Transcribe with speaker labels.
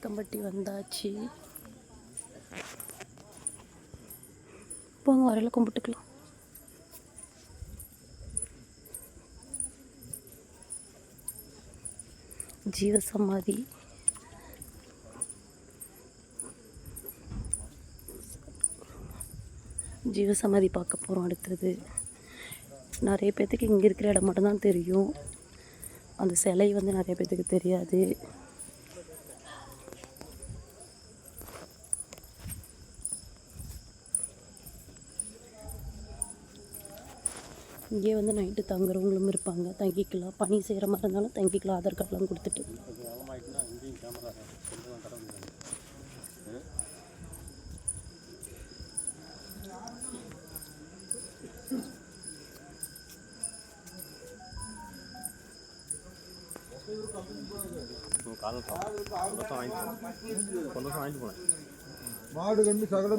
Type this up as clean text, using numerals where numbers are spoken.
Speaker 1: கம்பட்டி வந்தாச்சு. போங்க வரையில் கும்பிட்டுக்கலாம். ஜீவசமாதி ஜீவசமாதி பார்க்க போகிறோம். அடுத்தது நிறைய பேர்த்துக்கு இங்கே இருக்கிற இடம் மட்டும்தான் தெரியும். அந்த சிலை வந்து நிறைய பேர்த்துக்கு தெரியாது. இங்கே வந்து நைட்டு தங்குறவங்களும் இருப்பாங்க, தங்கிக்கலாம். பனி செய்கிற மாதிரி இருந்தாலும் தங்கிக்கலாம், ஆதார் கார்டெலாம் கொடுத்துட்டு.
Speaker 2: மாடு கண்டு சகலம்